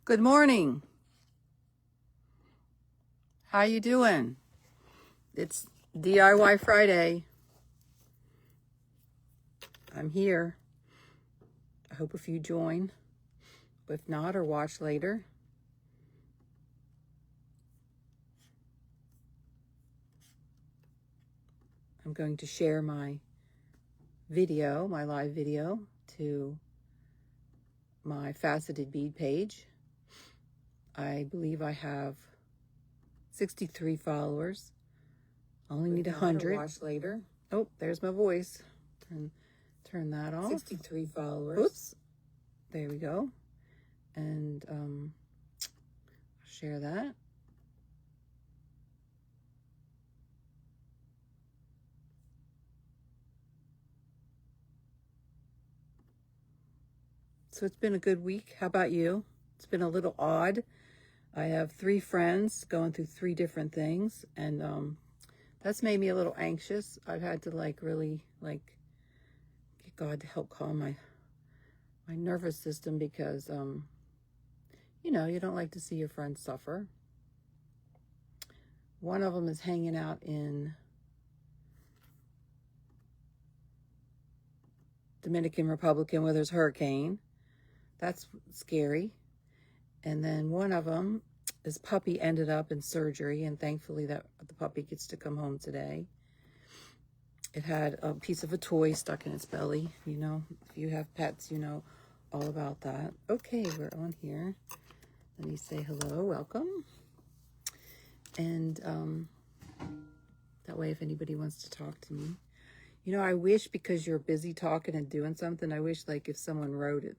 Good morning. How you doing? It's DIY Friday. I'm here. I hope if you join. If not, or watch later. I'm going to share my video, my live video, to my faceted bead page. I believe I have 63 followers. I only need 100. Watch later. Oh, there's my voice. Turn that off. 63 followers. Oops. There we go. And share that. So it's been a good week. How about you? It's been a little odd. I have 3 friends going through 3 different things, and that's made me a little anxious. I've had to really get God to help calm my nervous system because you don't like to see your friends suffer. One of them is hanging out in Dominican Republic where there's a hurricane. That's scary. And then one of them, his puppy ended up in surgery, and thankfully that the puppy gets to come home today. It had a piece of a toy stuck in its belly. If you have pets, you know all about that. Okay, we're on here. Let me say hello, welcome. And that way, if anybody wants to talk to me. I wish, because you're busy talking and doing something, I wish if someone wrote it,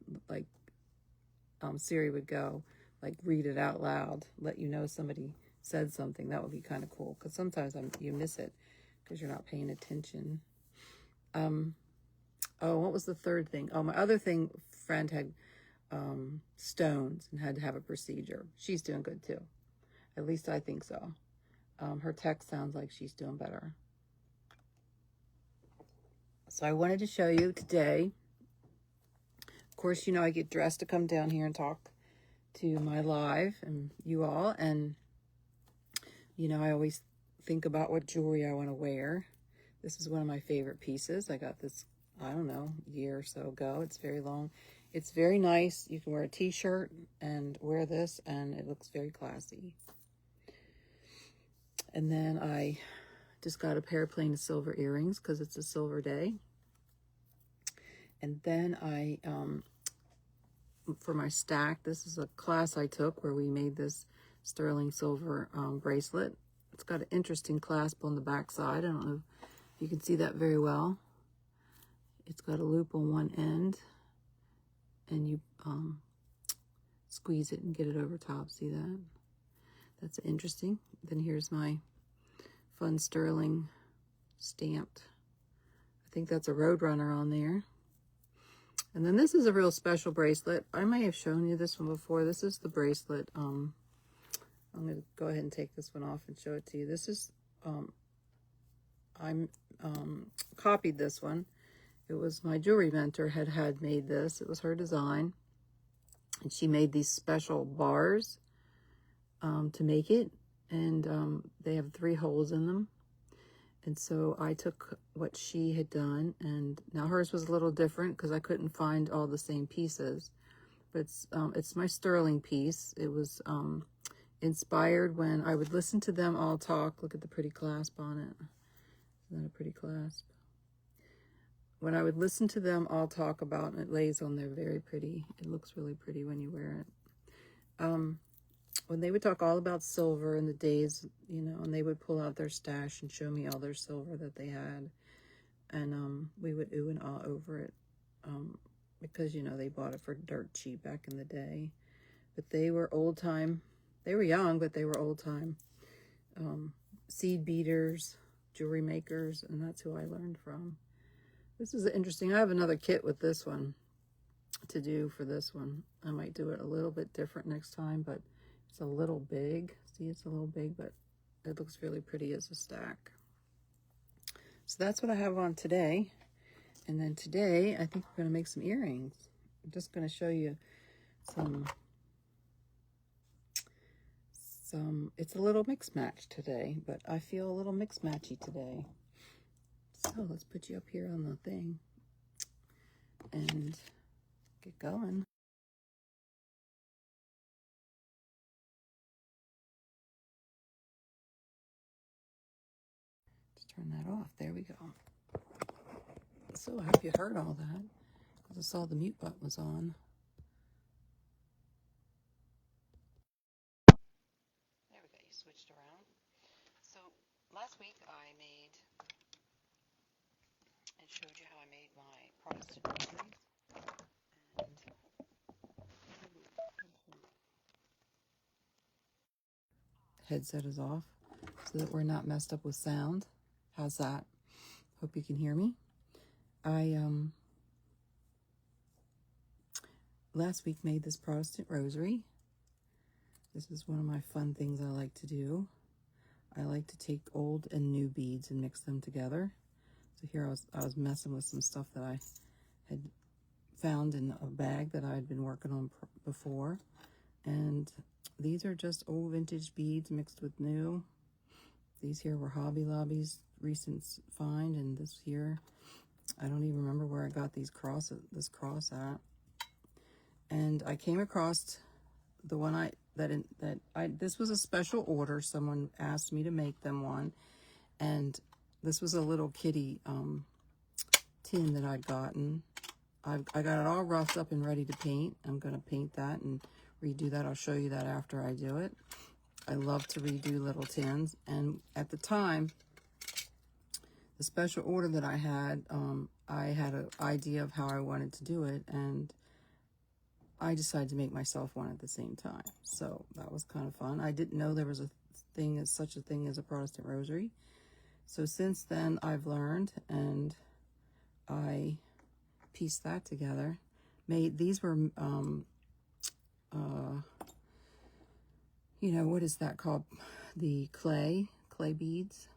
Siri would go, read it out loud, let you know somebody said something. That would be kind of cool, because sometimes you miss it because you're not paying attention. Oh, what was the third thing? Oh, my other friend had stones and had to have a procedure. She's doing good too. At least I think so. Her text sounds like she's doing better. So I wanted to show you today. Of course, I get dressed to come down here and talk to my live and you all. And, I always think about what jewelry I want to wear. This is one of my favorite pieces. I got this, I don't know, a year or so ago. It's very long. It's very nice. You can wear a t-shirt and wear this, and it looks very classy. And then I just got a pair of plain silver earrings because it's a silver day. And then I, for my stack, this is a class I took where we made this sterling silver bracelet. It's got an interesting clasp on the back side. I don't know if you can see that very well. It's got a loop on one end, and you squeeze it and get it over top. See that? That's interesting. Then here's my fun sterling stamped. I think that's a Roadrunner on there. And then this is a real special bracelet. I may have shown you this one before. This is the bracelet. I'm going to go ahead and take this one off and show it to you. This is, I copied this one. It was my jewelry mentor had made this. It was her design. And she made these special bars to make it. And they have 3 holes in them. And so I took what she had done, and now hers was a little different because I couldn't find all the same pieces. But it's my sterling piece. It was inspired when I would listen to them all talk. Look at the pretty clasp on it. Isn't that a pretty clasp? When I would listen to them all talk about, and it lays on there very pretty. It looks really pretty when you wear it. When they would talk all about silver in the days, and they would pull out their stash and show me all their silver that they had. And we would ooh and ah over it because, they bought it for dirt cheap back in the day. But they were old time. They were young, but they were old time seed beaters, jewelry makers, and that's who I learned from. This is interesting. I have another kit with this one to do for this one. I might do it a little bit different next time, but it's a little big. See, it's a little big, but it looks really pretty as a stack. So that's what I have on today. And then today, I think we're going to make some earrings. I'm just going to show you some it's a little mix match today, but I feel a little mix matchy today. So let's put you up here on the thing and get going. Just turn that off. There we go. So I hope you heard all that, because I saw the mute button was on. There we go. You switched around. So last week I made and showed you how I made my Protestant rosaries. And headset is off so that we're not messed up with sound. How's that? Hope you can hear me. I last week made this Protestant rosary. This is one of my fun things I like to do. I like to take old and new beads and mix them together. So here I was messing with some stuff that I had found in a bag that I had been working on before. And these are just old vintage beads mixed with new. These here were Hobby Lobby's recent find, and this here, I don't even remember where I got this cross at. And I came across the one this was a special order. Someone asked me to make them one, and this was a little kitty tin that I'd gotten. I got it all roughed up and ready to paint. I'm going to paint that and redo that. I'll show you that after I do it. I love to redo little tins, and at the time, the special order that I had an idea of how I wanted to do it, and I decided to make myself one at the same time. So that was kind of fun. I didn't know there was such a thing as a Protestant rosary. So since then, I've learned, and I pieced that together. These were, what is that called? The clay beads.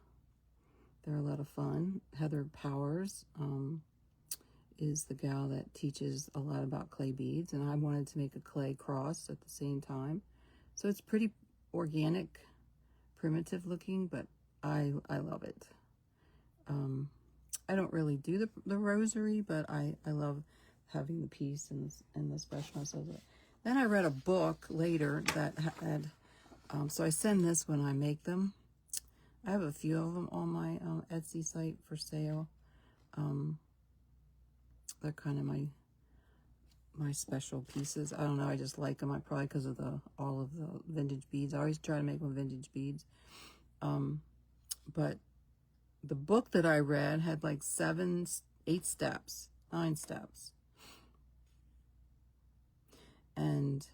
They're a lot of fun. Heather Powers is the gal that teaches a lot about clay beads, and I wanted to make a clay cross at the same time. So it's pretty organic, primitive looking, but I love it. I don't really do the rosary, but I love having the piece and the specialness of it. Then I read a book later that had, so I send this when I make them. I have a few of them on my Etsy site for sale. They're kind of my special pieces. I don't know, I just like them. I probably because of all of the vintage beads. I always try to make them vintage beads. But the book that I read had like 9 steps. And,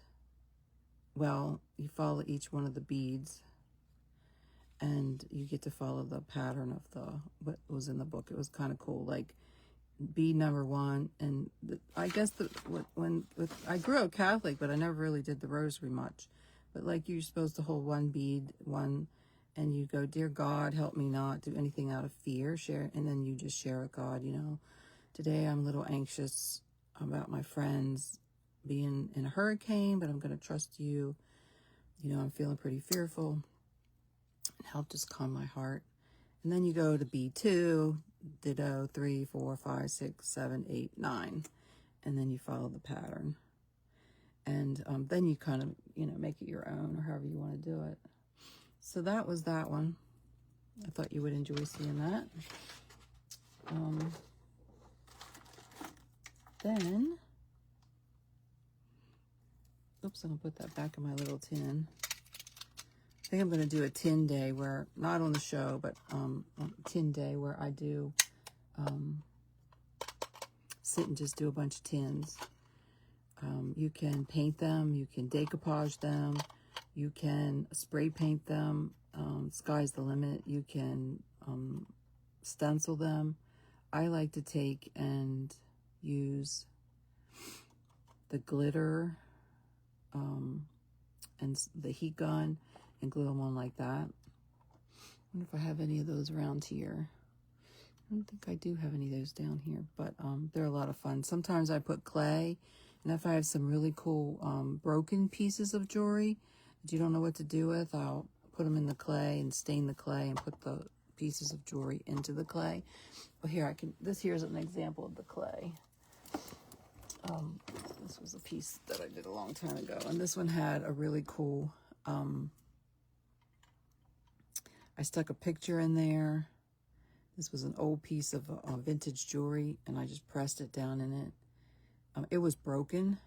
well, you follow each one of the beads, and you get to follow the pattern of what was in the book. It was kind of cool. Like, bead number 1, and I guess I grew up Catholic, but I never really did the rosary much. But like, you're supposed to hold one bead, and you go, "Dear God, help me not do anything out of fear." And then you just share with God, today I'm a little anxious about my friends being in a hurricane, but I'm going to trust you. I'm feeling pretty fearful, and help just calm my heart. And then you go to bead 2, ditto, 3, 4, 5, 6, 7, 8, 9, and then you follow the pattern. And then you kind of, make it your own, or however you want to do it. So that was that one. I thought you would enjoy seeing that. Then, oops, I'm going to put that back in my little tin. I think I'm going to do a tin day where, not on the show, but tin day where I do sit and just do a bunch of tins. You can paint them, you can decoupage them, you can spray paint them, sky's the limit. You can stencil them. I like to take and use the glitter and the heat gun and glue them on like that. I wonder if I have any of those around here. I don't think I do have any of those down here, but they're a lot of fun. Sometimes I put clay, and if I have some really cool broken pieces of jewelry, that you don't know what to do with, I'll put them in the clay and stain the clay and put the pieces of jewelry into the clay. Well, here this here is an example of the clay. This was a piece that I did a long time ago, and this one had a really cool, I stuck a picture in there. This was an old piece of vintage jewelry, and I just pressed it down in it. It was broken.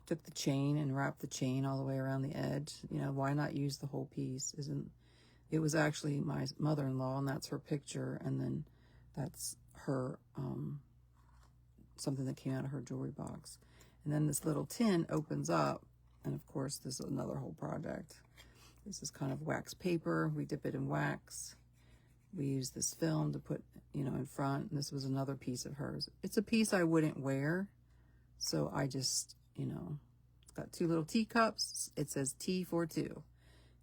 Took the chain and wrapped the chain all the way around the edge. You know, why not use the whole piece? It was actually my mother-in-law, and that's her picture, and then that's her, something that came out of her jewelry box. And then this little tin opens up, and of course, this is another whole project. This is kind of wax paper. We dip it in wax. We use this film to put, you know, in front, and this was another piece of hers. It's a piece I wouldn't wear, so I just, you know, it's got 2 little teacups. It says tea for 2.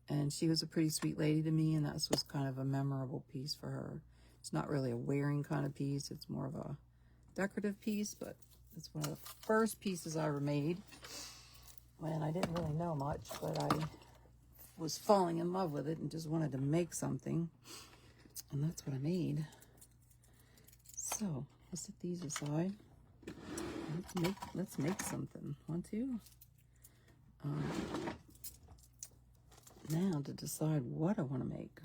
And she was a pretty sweet lady to me, and that was kind of a memorable piece for her. It's not really a wearing kind of piece. It's more of a decorative piece, but it's one of the first pieces I ever made when I didn't really know much, but I was falling in love with it and just wanted to make something. And that's what I made. So let's set these aside. Let's make something. 1, 2. Now to decide what I want to make.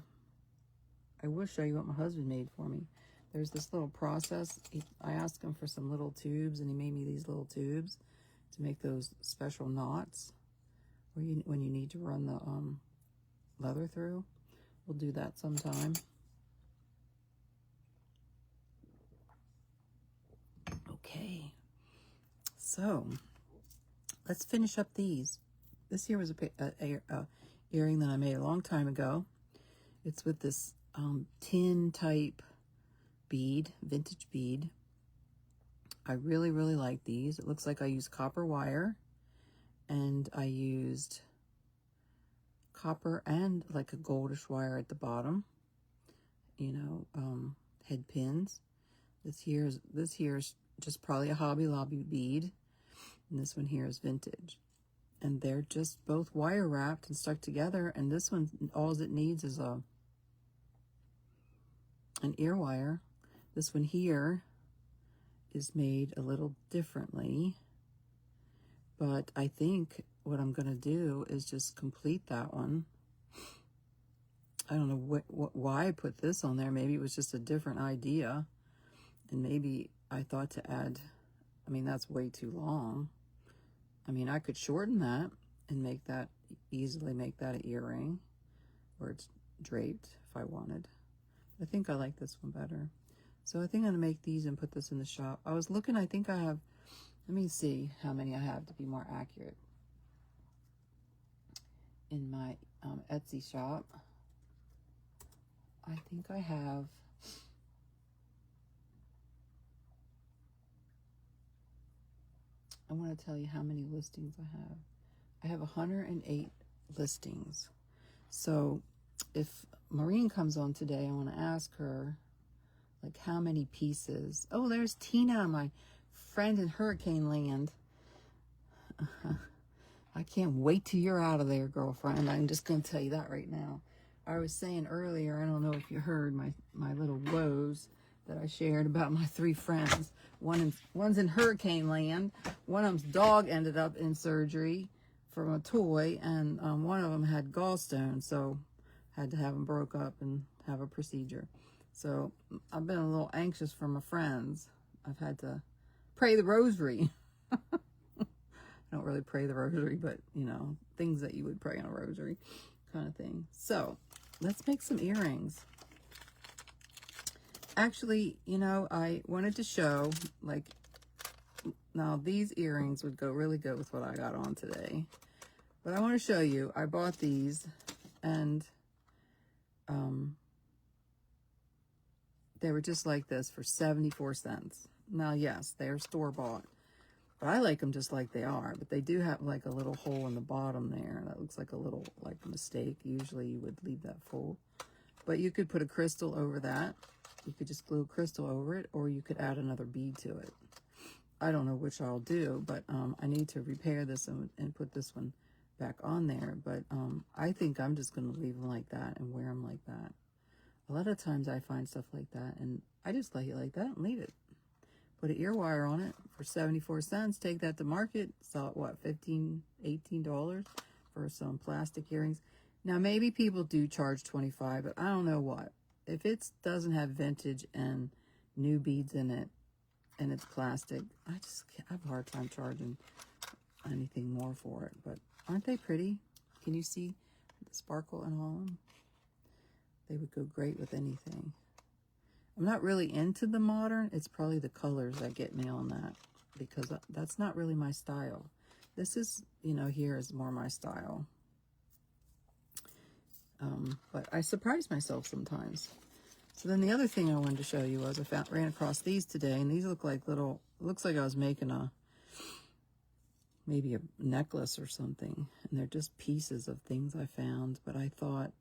I will show you what my husband made for me. There's this little process. I asked him for some little tubes, and he made me these little tubes to make those special knots when you need to run the leather through. We'll do that sometime. Okay, so let's finish up these. This here was a earring that I made a long time ago. It's with this tin type bead, vintage bead. I really, really like these. It looks like I used copper wire, and I used copper and like a goldish wire at the bottom, you know, head pins. This here's just probably a Hobby Lobby bead, and this one here is vintage. And they're just both wire wrapped and stuck together, and this one, all it needs is an ear wire. This one here is made a little differently, but I think what I'm going to do is just complete that one. I don't know why I put this on there. Maybe it was just a different idea, and maybe I thought to add, I mean, that's way too long. I mean, I could shorten that and easily make that an earring, where it's draped if I wanted. I think I like this one better. So I think I'm going to make these and put this in the shop. I was looking, I think I have, let me see how many I have to be more accurate. In my Etsy shop, I think I have, I want to tell you how many listings I have. I have 108 listings. So if Maureen comes on today, I want to ask her, like, how many pieces. Oh, there's Tina, my friend in Hurricane Land. I can't wait till you're out of there, girlfriend. I'm just going to tell you that right now. I was saying earlier, I don't know if you heard my little woes that I shared about my 3 friends. One's in Hurricane Land. One of them's dog ended up in surgery from a toy, and one of them had gallstones, so had to have them broke up and have a procedure. So I've been a little anxious for my friends. I've had to pray the rosary. I don't really pray the rosary, but, you know, things that you would pray in a rosary kind of thing. So let's make some earrings. Actually, you know, I wanted to show, like, now these earrings would go really good with what I got on today. But I want to show you, I bought these, and they were just like this for 74 cents. Now, yes, they are store-bought, but I like them just like they are. But they do have like a little hole in the bottom there. That looks like a little, like, mistake. Usually you would leave that full. But you could put a crystal over that. You could just glue a crystal over it, or you could add another bead to it. I don't know which I'll do, but I need to repair this and put this one back on there. But I think I'm just going to leave them like that and wear them like that. A lot of times I find stuff like that, and I just like it like that and leave it. Put an ear wire on it for 74 cents. Take that to market. Sell it, what, $15, $18 for some plastic earrings. Now, maybe people do charge $25, but I don't know what. If it doesn't have vintage and new beads in it, and it's plastic, I have a hard time charging anything more for it. But aren't they pretty? Can you see the sparkle in all of them? They would go great with anything. I'm not really into the modern. It's probably the colors that get me on that, because that's not really my style. This is, you know, here is more my style. But I surprise myself sometimes. So then the other thing I wanted to show you was ran across these today, and these look like little, looks like I was making maybe a necklace or something, and they're just pieces of things I found. But I thought,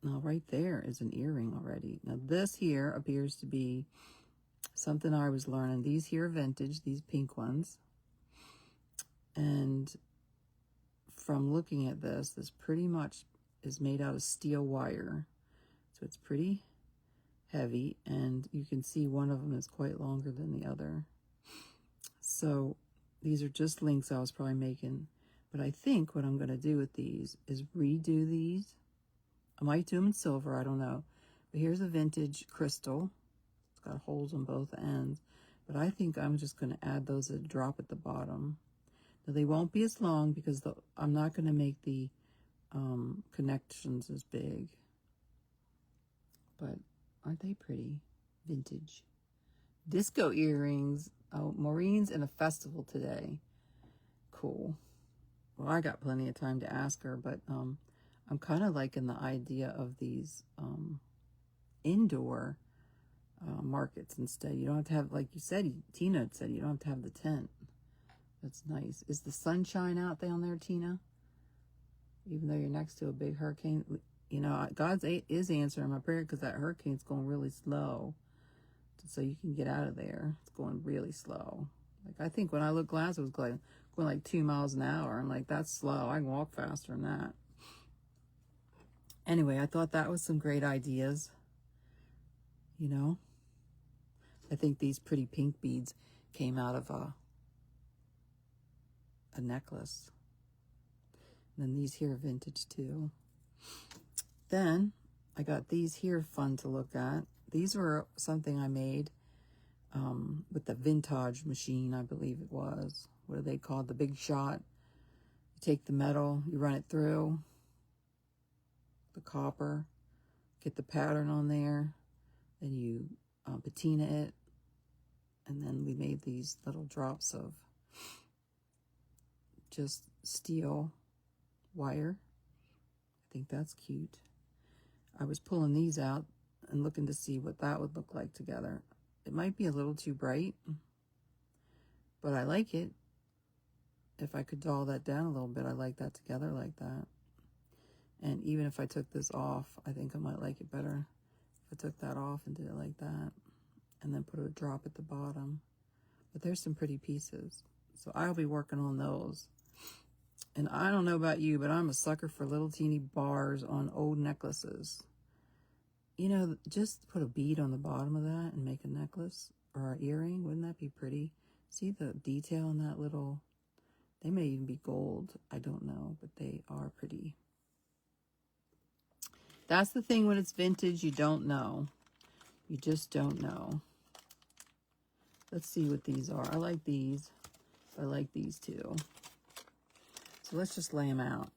now right there is an earring already. Now this here appears to be something I was learning. These here are vintage, these pink ones. And from looking at this pretty much is made out of steel wire. So it's pretty heavy, and you can see one of them is quite longer than the other. So these are just links I was probably making. But I think what I'm going to do with these is redo these. I might do them in silver, I don't know. But here's a vintage crystal. It's got holes on both ends. But I think I'm just going to add those a drop at the bottom. Now, they won't be as long because I'm not going to make the connections as big. But aren't they pretty? Vintage. Disco earrings. Oh, Maureen's in a festival today. Cool. Well, I got plenty of time to ask her, but I'm kind of liking the idea of these indoor markets instead. You don't have to have, like you said, Tina said, you don't have to have the tent. That's nice. Is the sunshine out down there, Tina? Even though you're next to a big hurricane, you know, God is answering my prayer, because that hurricane's going really slow. So you can get out of there. It's going really slow. Like, I think when I looked last, it was going like 2 miles an hour. I'm like, that's slow. I can walk faster than that. Anyway, I thought that was some great ideas. You know, I think these pretty pink beads came out of a necklace. And then these here are vintage too. Then I got these here fun to look at. These were something I made with the vintage machine, I believe it was. What are they called? The Big Shot. You take the metal, you run it through the copper, get the pattern on there, then you patina it, and then we made these little drops of just steel wire. I think that's cute. I was pulling these out and looking to see what that would look like together. It might be a little too bright, but I like it. If I could dull that down a little bit, I like that together like that. And even if I took this off, I think I might like it better if I took that off and did it like that, and then put a drop at the bottom. But there's some pretty pieces, so I'll be working on those. And I don't know about you, but I'm a sucker for little teeny bars on old necklaces. You know, just put a bead on the bottom of that and make a necklace or an earring. Wouldn't that be pretty? See the detail in that little, they may even be gold. I don't know, but they are pretty. That's the thing when it's vintage, you don't know. You just don't know. Let's see what these are. I like these. I like these too. So let's just lay them out.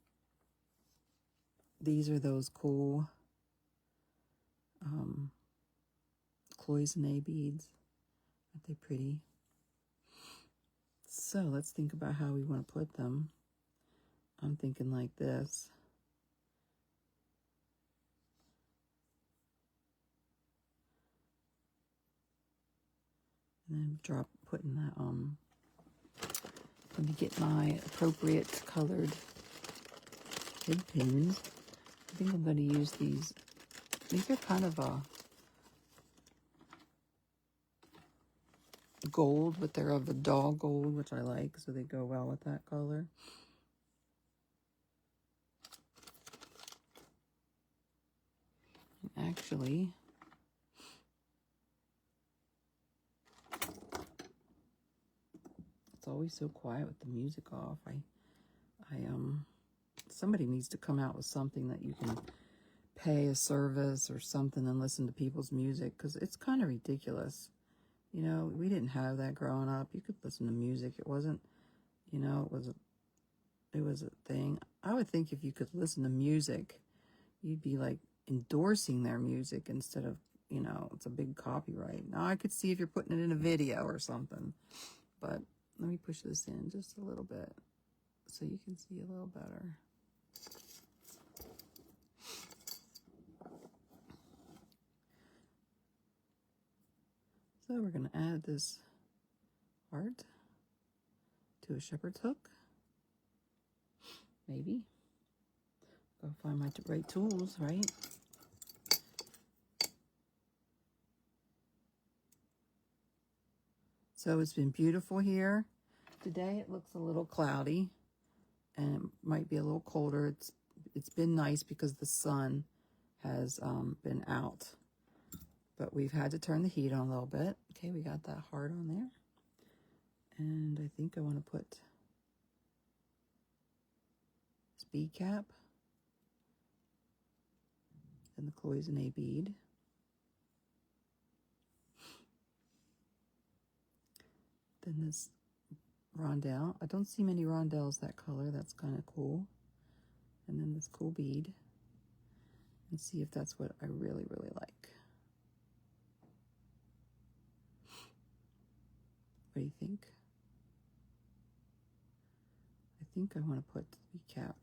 These are those cool cloisonne beads. Aren't they pretty? So let's think about how we want to put them. I'm thinking like this. And then putting that let me get my appropriate colored head pins. I think I'm going to use these. These are kind of a gold, but they're of a dull gold, which I like, so they go well with that color. Actually, it's always so quiet with the music off. Somebody needs to come out with something that you can pay a service or something and listen to people's music, because it's kind of ridiculous. You know, we didn't have that growing up. You could listen to music. It wasn't, you know, it was a thing. I would think if you could listen to music, you'd be like endorsing their music instead of, you know, it's a big copyright. Now I could see if you're putting it in a video or something, but let me push this in just a little bit so you can see a little better. So we're going to add this heart to a shepherd's hook. Maybe. Go find my right tools, right? So it's been beautiful here. Today it looks a little cloudy and it might be a little colder. It's been nice because the sun has been out. But we've had to turn the heat on a little bit. Okay, we got that heart on there. And I think I want to put this bead cap and the cloisonne bead. Then this rondelle. I don't see many rondelles that color. That's kind of cool. And then this cool bead. And see if that's what I really, really like. What do you think? I think I want to put the bead cap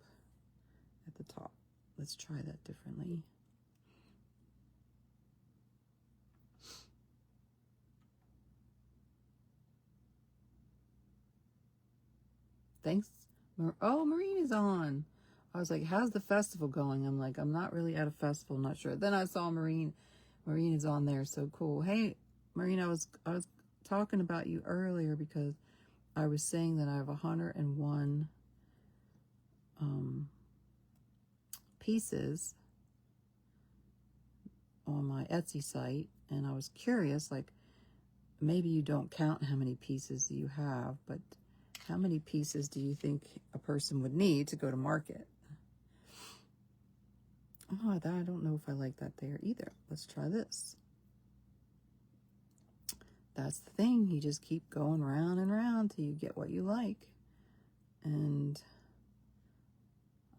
at the top. Let's try that differently. Thanks. Oh, Marine is on. I was like, how's the festival going? I'm like, I'm not really at a festival, not sure. Then I saw Marine. Marine is on there, so cool. Hey, Marine, I was talking about you earlier because I was saying that I have 101 pieces on my Etsy site, and I was curious, like, maybe you don't count how many pieces you have, but how many pieces do you think a person would need to go to market? Oh, I don't know if I like that there either. Let's try this. That's the thing. You just keep going round and round till you get what you like. And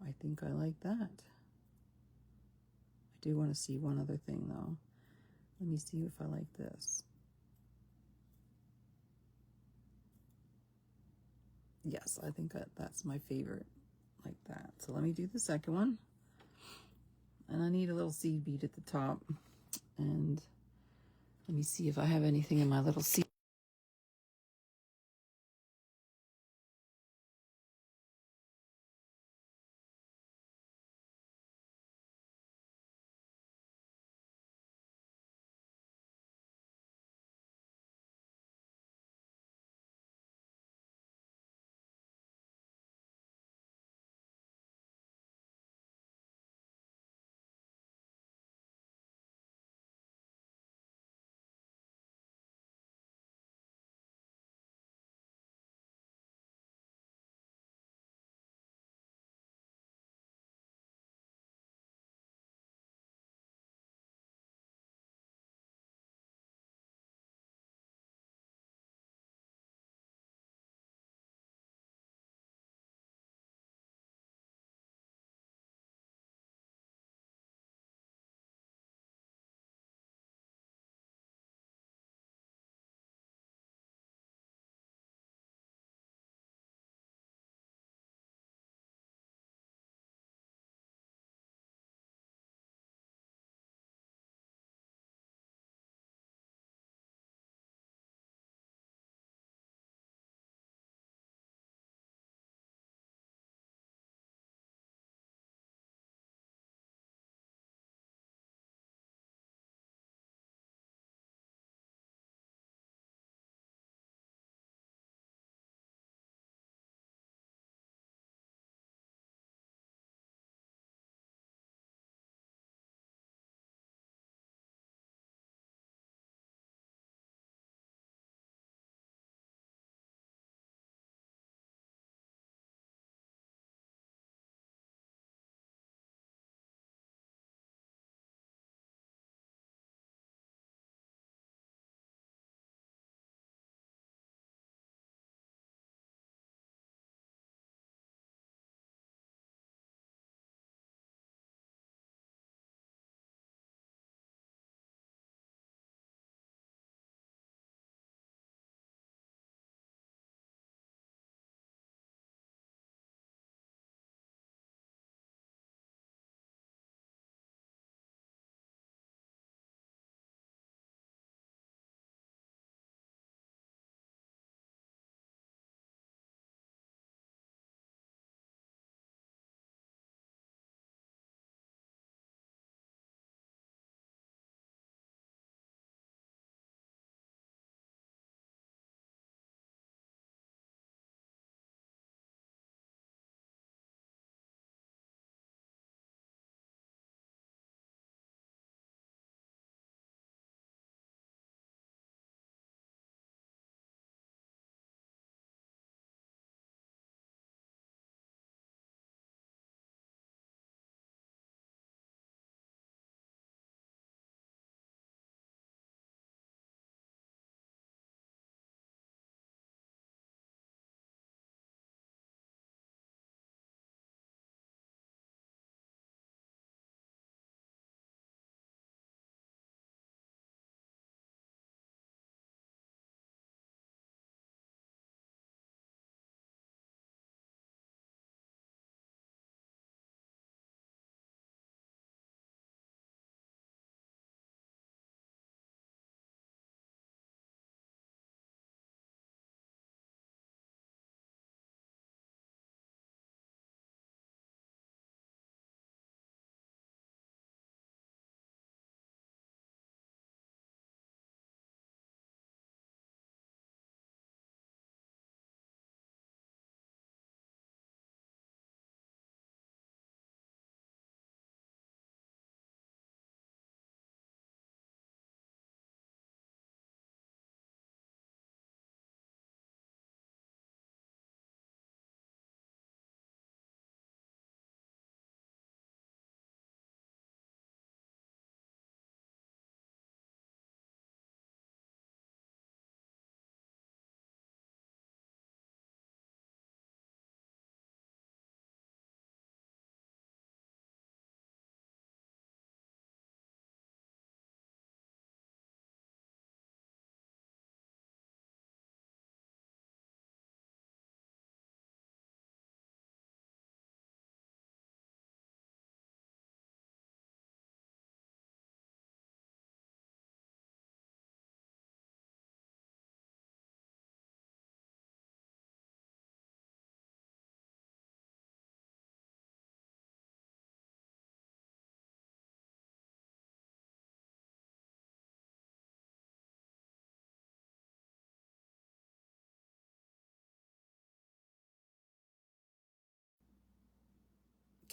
I think I like that. I do want to see one other thing, though. Let me see if I like this. Yes, I think that's my favorite, like that. So let me do the second one. And I need a little seed bead at the top. And let me see if I have anything in my little seed.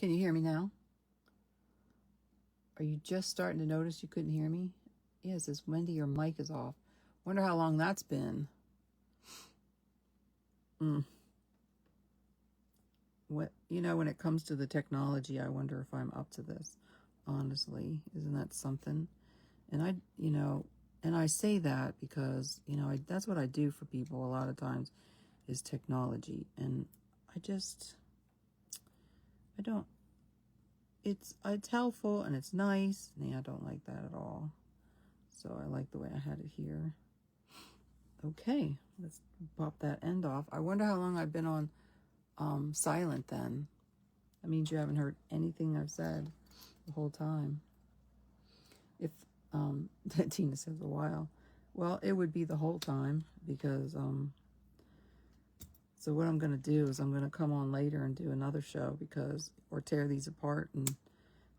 Can you hear me now? Are you just starting to notice you couldn't hear me? Yeah, it says, Wendy, your mic is off. Wonder how long that's been. What, when it comes to the technology, I wonder if I'm up to this. Honestly, isn't that something? And I say that because, that's what I do for people a lot of times is technology. And I don't, it's helpful and it's nice. And I don't like that at all. So I like the way I had it here. Okay, let's pop that end off. I wonder how long I've been on silent then. That means you haven't heard anything I've said the whole time. If Tina says a while. Well, it would be the whole time because so what I'm going to do is I'm going to come on later and do another show or tear these apart and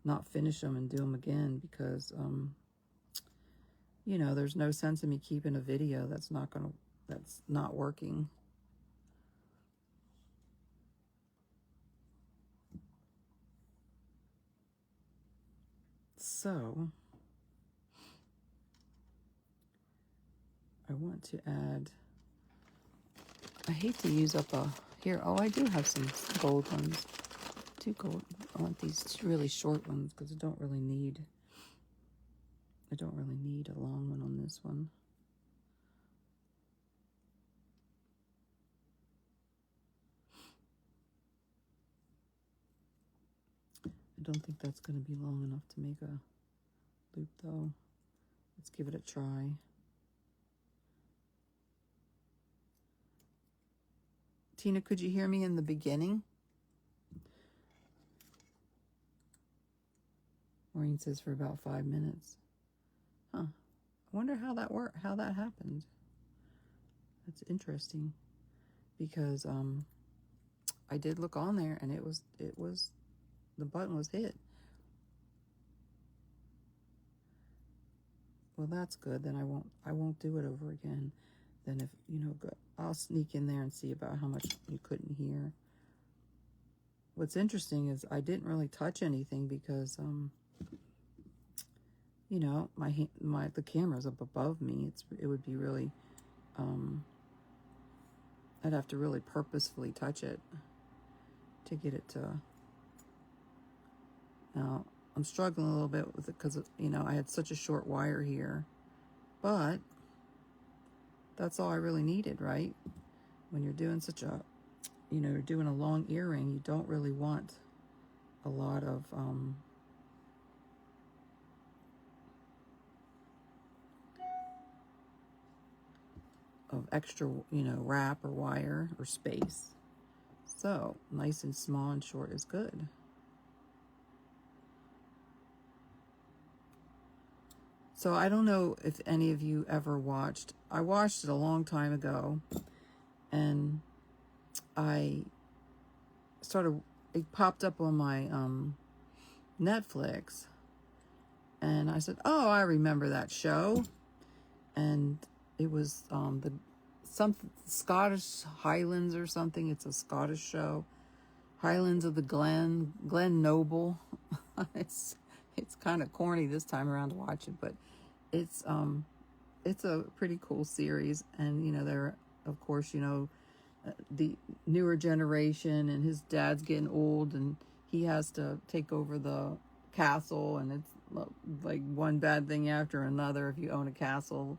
not finish them and do them again because there's no sense in me keeping a video that's not working. So I want to add, I hate to use up I do have some gold ones. 2 gold. I want these really short ones because I don't really need a long one on this one. I don't think that's going to be long enough to make a loop though. Let's give it a try. Tina, could you hear me in the beginning? Maureen says for about 5 minutes. Huh. I wonder how that happened. That's interesting. Because I did look on there and it was the button was hit. Well, that's good. Then I won't do it over again. Then if I'll sneak in there and see about how much you couldn't hear. What's interesting is I didn't really touch anything because the camera's up above me. It would be really I'd have to really purposefully touch it to get it to. Now I'm struggling a little bit with it because I had such a short wire here, but that's all I really needed, right? When you're doing you're doing a long earring, you don't really want a lot of extra, wrap or wire or space. So nice and small and short is good. So I don't know if any of you ever watched. I watched it a long time ago, and it popped up on my Netflix, and I said, "Oh, I remember that show," and it was some Scottish Highlands or something. It's a Scottish show, Highlands of the Glen Noble. It's kind of corny this time around to watch it, but it's a pretty cool series. And they're, of course, the newer generation, and his dad's getting old and he has to take over the castle, and it's like one bad thing after another if you own a castle.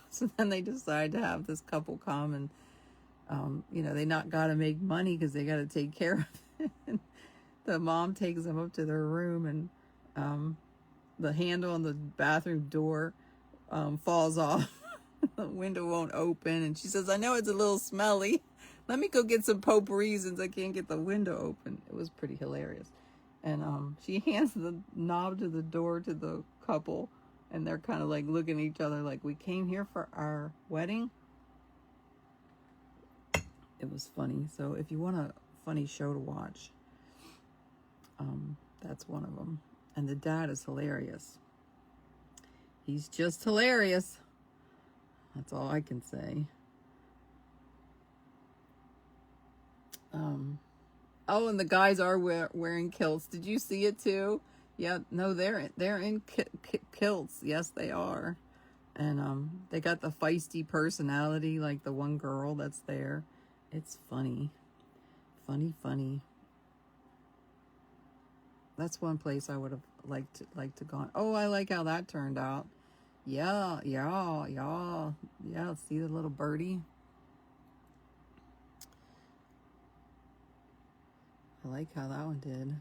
So then they decide to have this couple come, and they not got to make money because they got to take care of it. The mom takes them up to their room, and the handle on the bathroom door falls off. The window won't open, and she says, "I know it's a little smelly. Let me go get some potpourri since I can't get the window open." It was pretty hilarious. And she hands the knob to the door to the couple, and they're kind of like looking at each other like, "We came here for our wedding." It was funny. So if you want a funny show to watch, that's one of them. And the dad is hilarious. He's just hilarious. That's all I can say. Oh, and the guys are wearing kilts. Did you see it too? Yeah, no, they're in kilts. Yes, they are. And they got the feisty personality like the one girl that's there. It's funny. Funny, funny. That's one place I would have liked to gone. Oh, I like how that turned out. Yeah, yeah, yeah. Yeah, see the little birdie? I like how that one did.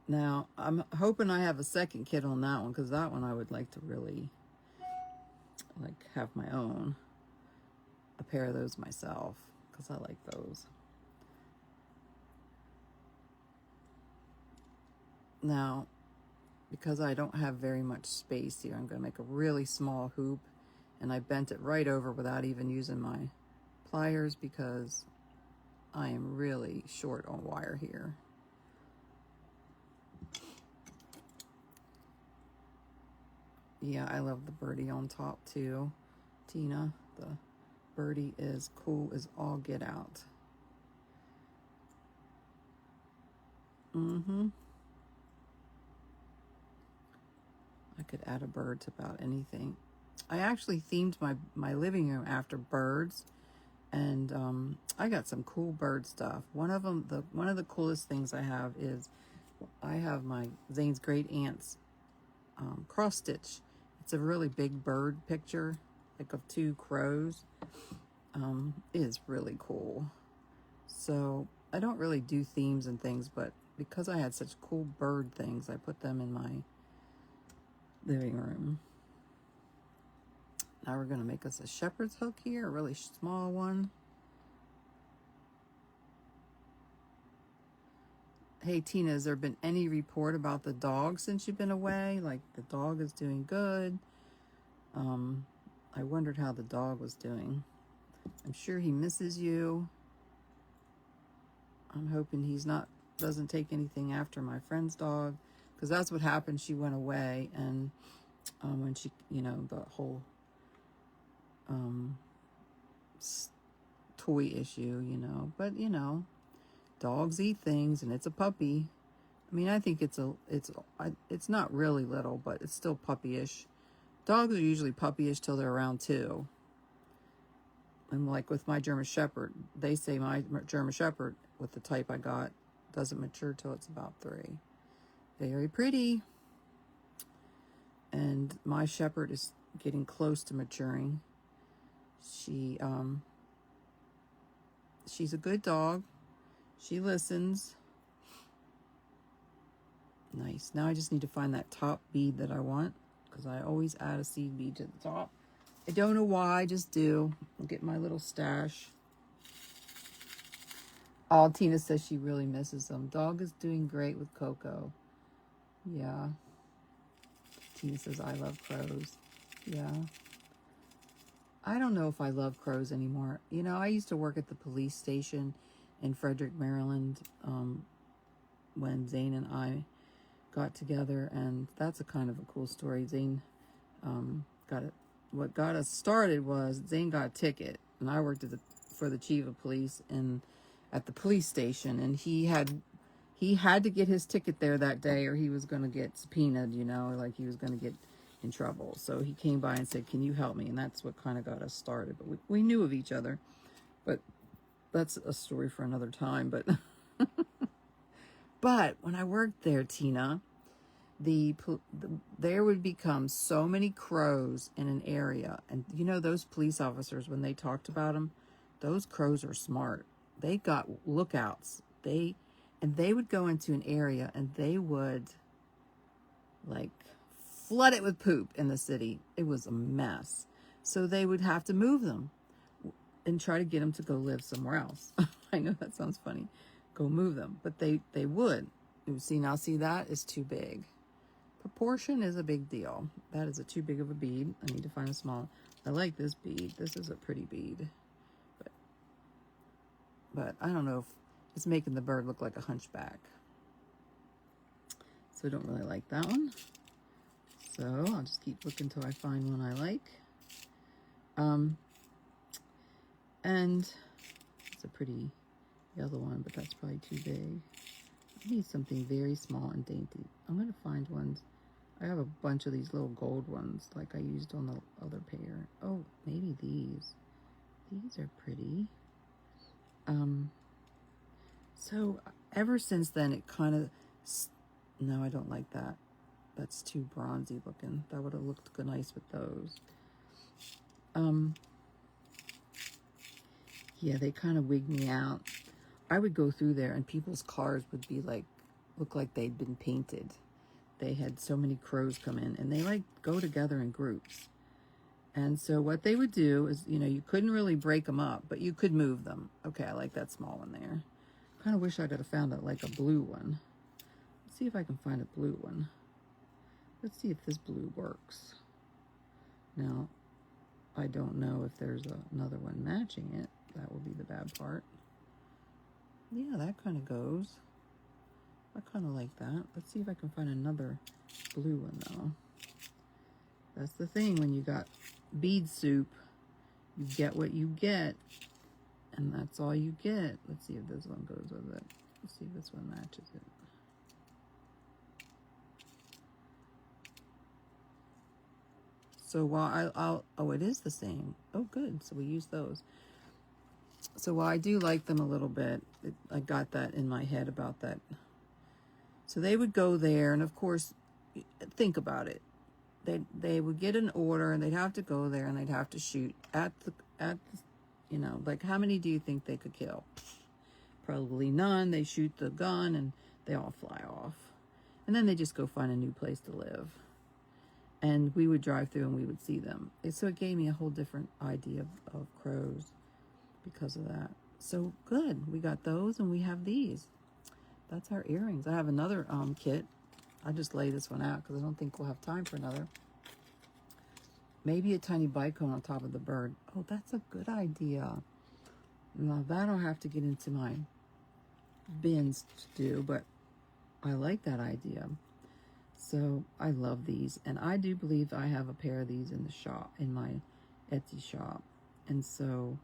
Now, I'm hoping I have a second kit on that one, because that one I would like to really have my own. A pair of those myself, because I like those. Now, because I don't have very much space here, I'm going to make a really small hoop, and I bent it right over without even using my pliers because I am really short on wire here. Yeah, I love the birdie on top too, Tina. The birdie is cool as all get out. I could add a bird to about anything. I actually themed my living room after birds, and I got some cool bird stuff. One of the coolest things I have is I have my Zane's great aunt's cross stitch. It's a really big bird picture, like of two crows. It is really cool. So I don't really do themes and things, but because I had such cool bird things, I put them in my living room. Now we're going to make us a shepherd's hook here, a really small one. Hey, Tina, has there been any report about the dog since you've been away? Like, the dog is doing good. I wondered how the dog was doing. I'm sure he misses you. I'm hoping doesn't take anything after my friend's dog, because that's what happened. She went away, and when she, the whole toy issue, but dogs eat things, and it's a puppy. I mean, I think it's not really little, but it's still puppyish. Dogs are usually puppyish till they're around 2. And like with my German Shepherd, they say my German Shepherd, with the type I got, doesn't mature till it's about 3. Very pretty. And my Shepherd is getting close to maturing. She's a good dog. She listens. Nice. Now I just need to find that top bead that I want, because I always add a seed bead to the top. I don't know why, I just do. I'll get my little stash. Oh, Tina says she really misses them. Dog is doing great with Coco. Yeah. Tina says, I love crows. Yeah. I don't know if I love crows anymore. I used to work at the police station in Frederick, Maryland, when Zane and I got together, and that's a kind of a cool story. Zane what got us started was Zane got a ticket, and I worked for the chief of police at the police station, and he had to get his ticket there that day, or he was going to get subpoenaed, like he was going to get in trouble. So he came by and said, can you help me? And that's what kind of got us started. But we knew of each other, but that's a story for another time. But but when I worked there, Tina, there would become so many crows in an area, and those police officers, when they talked about them, those crows are smart. They got lookouts. They would go into an area, and they would flood it with poop in the city. It was a mess. So they would have to move them and try to get them to go live somewhere else. I know that sounds funny. Go move them. But they would. See, that is too big. Proportion is a big deal. That is too big of a bead. I need to find a small. I like this bead. This is a pretty bead. But I don't know if it's making the bird look like a hunchback. So I don't really like that one. So I'll just keep looking till I find one I like. And a pretty yellow one, but that's probably too big. I need something very small and dainty. I'm going to find ones. I have a bunch of these little gold ones like I used on the other pair. Oh, maybe these. These are pretty. So ever since then, it kind of... No, I don't like that. That's too bronzy looking. That would have looked good nice with those. Yeah, they kind of wig me out. I would go through there and people's cars would be like, look like they'd been painted. They had so many crows come in, and they like go together in groups. And so what they would do is, you know, you couldn't really break them up, but you could move them. Okay, I like that small one there. Kind of wish I could have found like a blue one. Let's see if I can find a blue one. Let's see if this blue works. Now, I don't know if there's another one matching it. That will be the bad part. Yeah, that kind of goes. I kind of like that. Let's see if I can find another blue one, though. That's the thing when you got bead soup. You get what you get, and that's all you get. Let's see if this one goes with it. Let's see if this one matches it. So while oh, it is the same. Oh, good. So we use those. So while I do like them a little bit, I got that in my head about that. So they would go there, and of course, think about it. They would get an order, and they'd have to go there, and they'd have to shoot at the you know, like how many do you think they could kill? Probably none. They shoot the gun, and they all fly off, and then they just go find a new place to live. And we would drive through and we would see them. So it gave me a whole different idea of crows because of that. So good. We got those and we have these. That's our earrings. I have another kit. I just lay this one out because I don't think we'll have time for another. Maybe a tiny bicone on top of the bird. Oh, that's a good idea. Now that I'll have to get into my bins to do, but I like that idea. So I love these, and I do believe I have a pair of these in the shop, in my Etsy shop. And so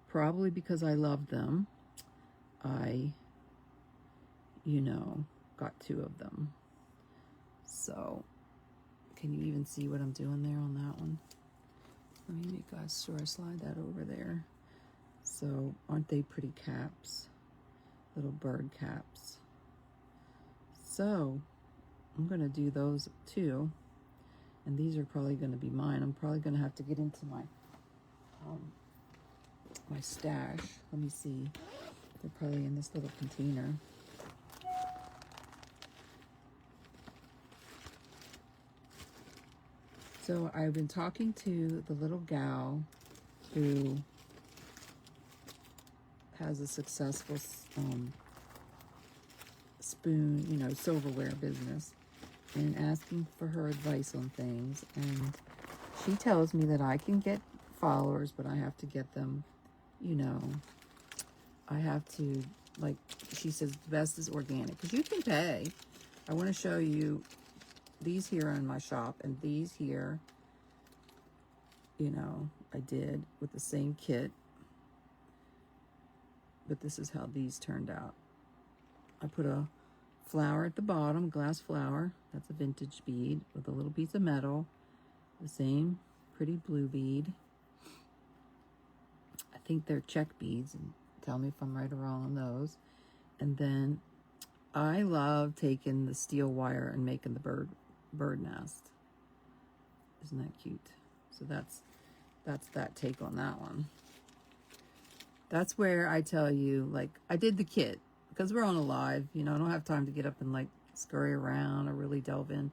probably because I love them, I, you know, got 2 of them. So can you even see what I'm doing there on that one? Let me make sure I slide that over there. So aren't they pretty caps? Little bird caps. So I'm going to do those too, and these are probably going to be mine. I'm probably going to have to get into my my stash. Let me see. They're probably in this little container. So I've been talking to the little gal who has a successful spoon, you know, silverware business, and asking for her advice on things. And she tells me that I can get followers, but I have to get them, you know, I have to, like, she says the best is organic, because you can pay. I want to show you these here in my shop, and these here, you know, I did with the same kit, but this is how these turned out. I put a flower at the bottom, glass flower. That's a vintage bead with a little piece of metal. The same pretty blue bead. I think they're check beads, and tell me if I'm right or wrong on those. And then I love taking the steel wire and making the bird nest. Isn't that cute? So that's that take on that one. That's where I tell you, like, I did the kit because we're on a live, you know, I don't have time to get up and like scurry around or really delve in.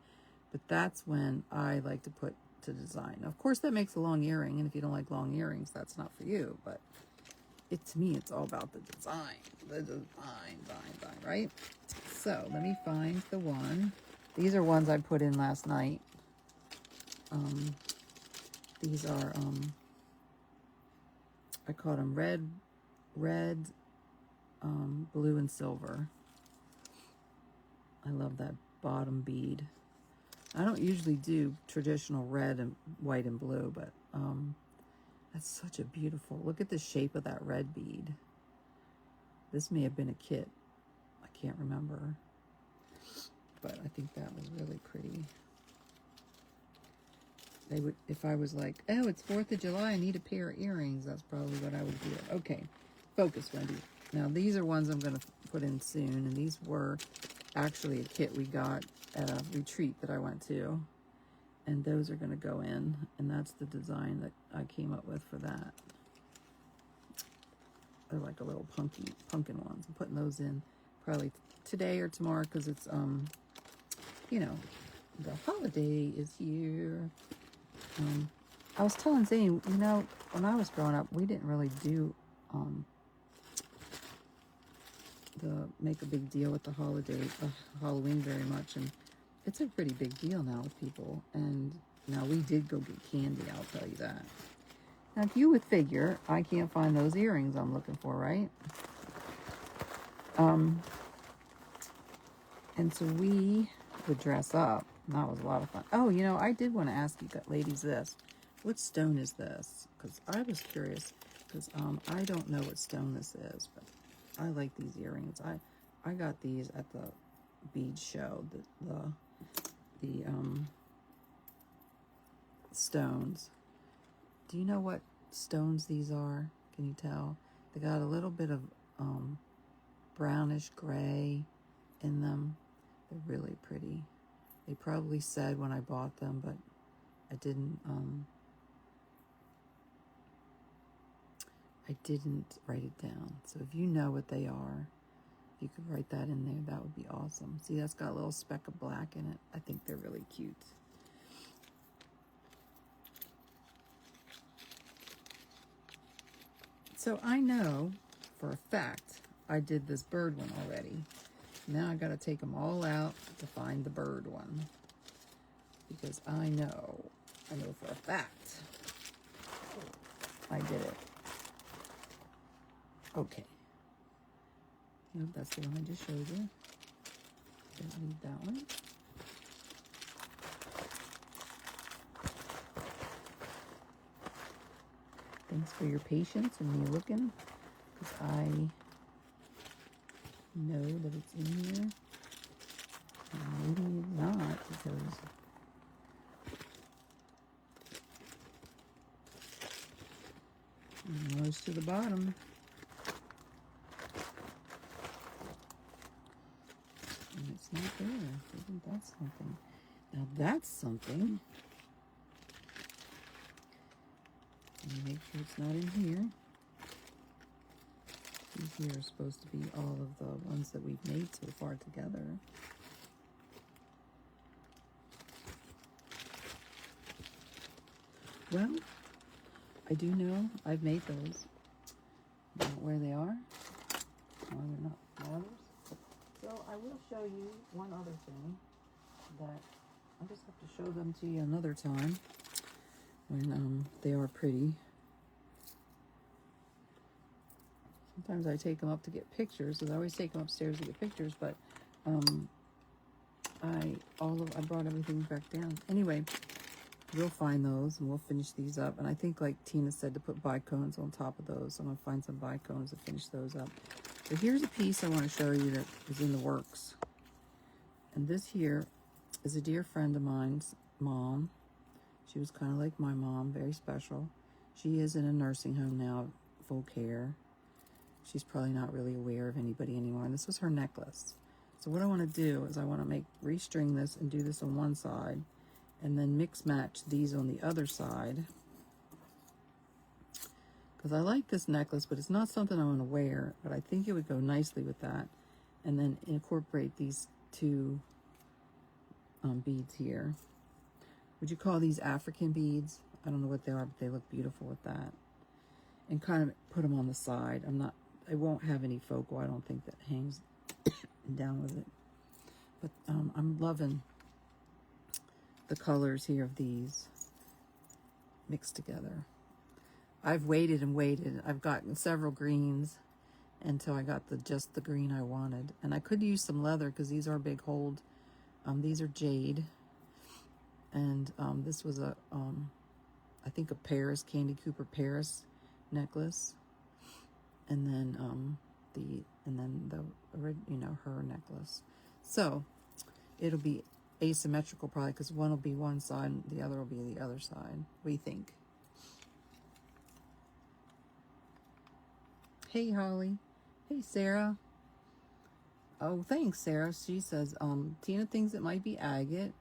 But that's when I like to put to design. Now, of course, that makes a long earring, and if you don't like long earrings, that's not for you. But to me, it's all about the design. The design, right? So let me find the one. These are ones I put in last night. These are, I call them red, blue, and silver. I love that bottom bead. I don't usually do traditional red and white and blue, but that's such a beautiful, look at the shape of that red bead. This may have been a kit. I can't remember. But I think that was really pretty. They would, if I was like, oh, it's 4th of July, I need a pair of earrings, that's probably what I would do. Okay, focus, Wendy. Now, these are ones I'm going to put in soon, and these were actually a kit we got at a retreat that I went to. And those are going to go in, and that's the design that I came up with for that. They're like a little pumpkin ones. I'm putting those in probably today or tomorrow because it's, you know, the holiday is here. I was telling Zane, you know, when I was growing up, we didn't really do make a big deal with the holiday, Halloween very much, and it's a pretty big deal now with people. And now we did go get candy, I'll tell you that. Now, if you would figure, I can't find those earrings I'm looking for, right? And so we would dress up. And that was a lot of fun. Oh, you know, I did want to ask you ladies this. What stone is this? Because I was curious. Because I don't know what stone this is. But I like these earrings. I got these at the bead show. The stones. Do you know what stones these are? Can you tell? They got a little bit of brownish gray in them. They're really pretty. They probably said when I bought them, but I didn't write it down. So if you know what they are, if you could write that in there, that would be awesome. See, that's got a little speck of black in it. I think they're really cute. So I know for a fact I did this bird one already. Now I got to take them all out to find the bird one. Because I know for a fact I did it. Okay. Nope, that's the one I just showed you. Don't need that one. Thanks for your patience and me looking, because I know that it's in here. And maybe it's not, because almost to the bottom. And it's not there. Isn't that something? Now that's something. Let me make sure it's not in here. These here are supposed to be all of the ones that we've made so far together. Well, I do know I've made those. Not where they are. Well, they're not flowers. So I will show you one other thing that I just have to show them to you another time when they are pretty. Sometimes I take them up to get pictures, because I always take them upstairs to get pictures, but I brought everything back down. Anyway, we'll find those and we'll finish these up. And I think, like Tina said, to put bicones on top of those. So I'm gonna find some bicones to finish those up. So here's a piece I want to show you that is in the works. And this here is a dear friend of mine's mom. She was kind of like my mom, very special. She is in a nursing home now, full care. She's probably not really aware of anybody anymore. And this was her necklace. So what I want to do is I want to restring this and do this on one side, and then mix match these on the other side. Because I like this necklace, but it's not something I want to wear, but I think it would go nicely with that. And then incorporate these two beads here. Would you call these African beads? I don't know what they are, but they look beautiful with that. And kind of put them on the side. I won't have any focal, I don't think, that hangs down with it. But I'm loving the colors here of these mixed together. I've waited and waited. I've gotten several greens until I got just the green I wanted. And I could use some leather because these are big hold. These are jade. And this was I think a Paris, Candy Cooper Paris necklace. And then and then her necklace. So it'll be asymmetrical probably, because one will be one side and the other will be the other side. What do you think? Hey, Holly. Hey, Sarah. Oh, thanks, Sarah. She says, Tina thinks it might be agate,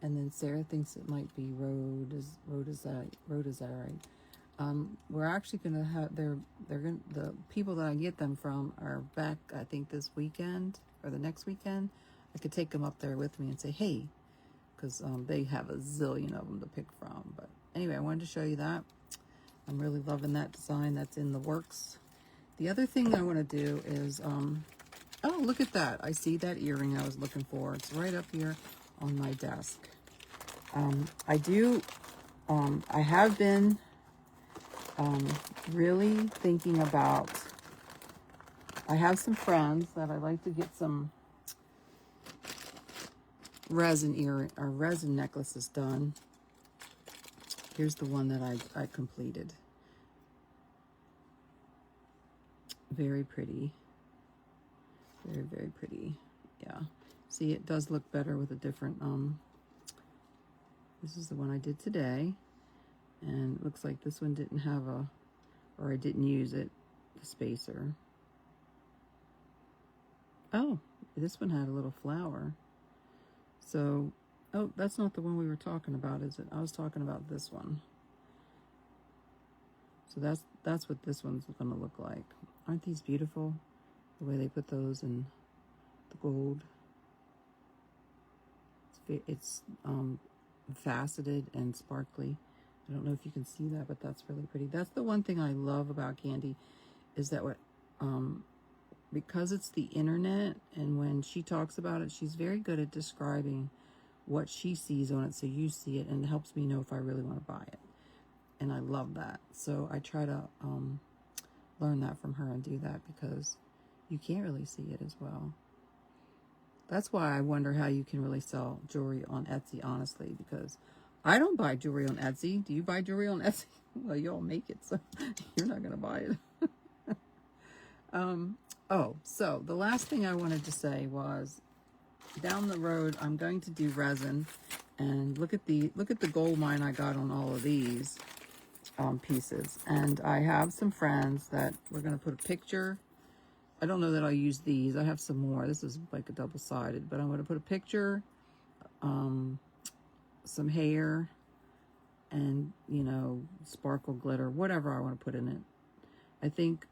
and then Sarah thinks it might be rhodozite. We're actually gonna have the people that I get them from are back, I think, this weekend or the next weekend. I could take them up there with me and say, hey, because they have a zillion of them to pick from. But anyway, I wanted to show you that. I'm really loving that design that's in the works. The other thing I want to do is, oh, look at that. I see that earring I was looking for. It's right up here on my desk. I have been really thinking about, I have some friends that I'd like to get some resin necklaces done. Here's the one that I completed. Very pretty. Very, very pretty. Yeah. See, it does look better with a different, this is the one I did today. And it looks like this one didn't have or I didn't use it, the spacer. Oh, this one had a little flower. So, oh, that's not the one we were talking about, is it? I was talking about this one. So that's what this one's gonna look like. Aren't these beautiful? The way they put those in the gold. It's faceted and sparkly. I don't know if you can see that, but that's really pretty. That's the one thing I love about Candy, is that because it's the internet, and when she talks about it, she's very good at describing what she sees on it, so you see it, and it helps me know if I really want to buy it. And I love that. So I try to learn that from her and do that, because you can't really see it as well. That's why I wonder how you can really sell jewelry on Etsy, honestly, because I don't buy jewelry on Etsy. Do you buy jewelry on Etsy? Well, you all make it, so you're not going to buy it. Oh, so the last thing I wanted to say was, down the road, I'm going to do resin, and look at the gold mine I got on all of these pieces. And I have some friends that we're going to put a picture. I don't know that I'll use these. I have some more. This is like a double-sided, but I'm going to put a picture, some hair, and, sparkle glitter, whatever I want to put in it. I think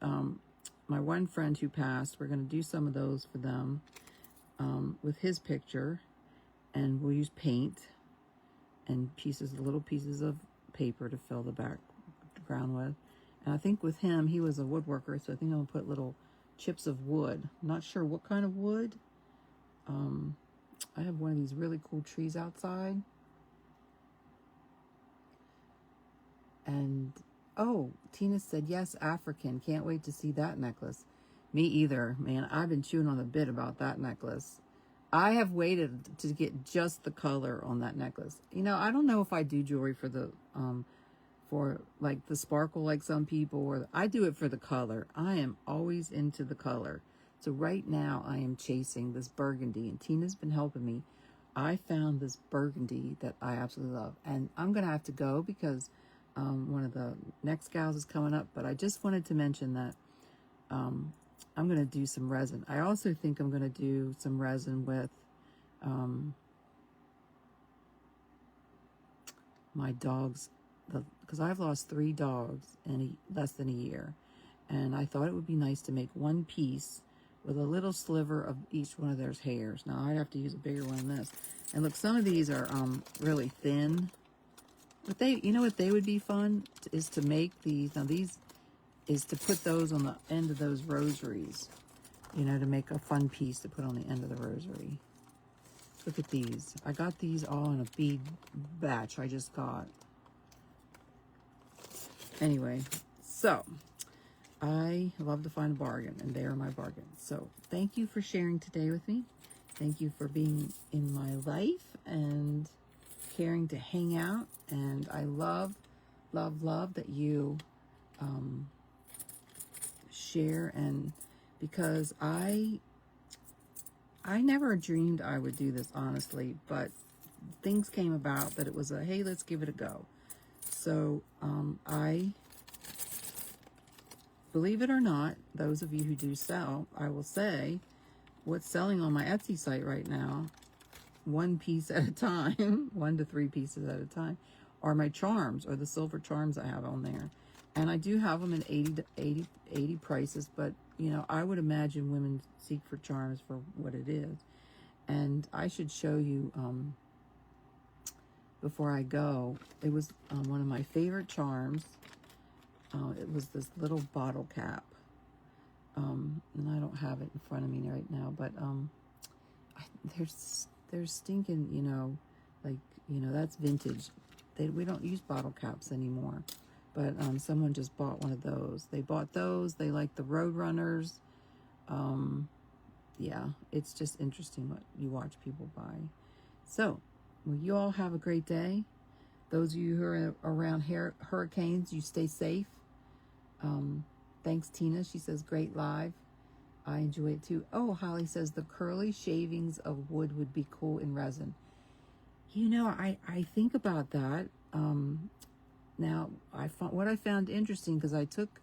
my one friend who passed, we're going to do some of those for them with his picture, and we'll use paint and little pieces of paper to fill the background with. And I think with him, he was a woodworker, so I think I'm going to put little chips of wood. I'm not sure what kind of wood. I have one of these really cool trees outside. And, oh, Tina said, yes, African. Can't wait to see that necklace. Me either, man. I've been chewing on the bit about that necklace. I have waited to get just the color on that necklace. I don't know if I do jewelry for the, for like the sparkle like some people, or I do it for the color. I am always into the color. So right now I am chasing this burgundy, and Tina's been helping me. I found this burgundy that I absolutely love, and I'm going to have to go because one of the next gals is coming up, but I just wanted to mention that I'm going to do some resin. I also think I'm going to do some resin with my dogs, because I've lost 3 dogs in less than a year, and I thought it would be nice to make one piece with a little sliver of each one of their hairs. Now I'd have to use a bigger one than this. And look, some of these are really thin. But what they would be fun is to make these. Now these is to put those on the end of those rosaries, to make a fun piece to put on the end of the rosary. Look at these. I got these all in a bead batch I just got. Anyway, so I love to find a bargain, and they are my bargains. So thank you for sharing today with me. Thank you for being in my life and caring to hang out. And I love, love, love that you share and because I never dreamed I would do this, honestly, but things came about that it was a, hey, let's give it a go. So I, believe it or not, those of you who do sell, I will say what's selling on my Etsy site right now, one piece at a time, 1 to 3 pieces at a time, are my charms, or the silver charms I have on there. And I do have them in 80 prices, but you know, I would imagine women seek for charms for what it is. And I should show you, before I go, it was one of my favorite charms. It was this little bottle cap. And I don't have it in front of me right now, but there's stinking, you know, like, you know, that's vintage. We don't use bottle caps anymore. But someone just bought one of those. They bought those. They like the Roadrunners. Yeah, it's just interesting what you watch people buy. So, well, you all have a great day. Those of you who are around hurricanes, you stay safe. Thanks, Tina. She says, great live. I enjoy it too. Oh, Holly says the curly shavings of wood would be cool in resin. You know, I think about that. Now, what I found interesting, because I took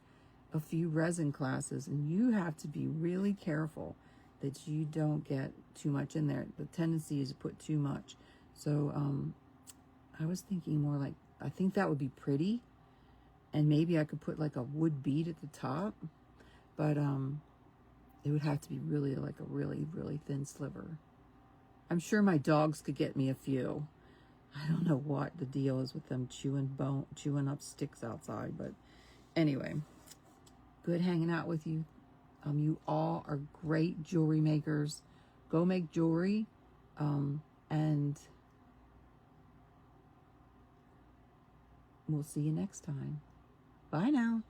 a few resin classes, and you have to be really careful that you don't get too much in there. The tendency is to put too much. So I was thinking more like, I think that would be pretty, and maybe I could put like a wood bead at the top, but it would have to be really like a really, really thin sliver. I'm sure my dogs could get me a few. I don't know what the deal is with them chewing up sticks outside, but anyway, good hanging out with you. You all are great jewelry makers. Go make jewelry, and we'll see you next time. Bye now.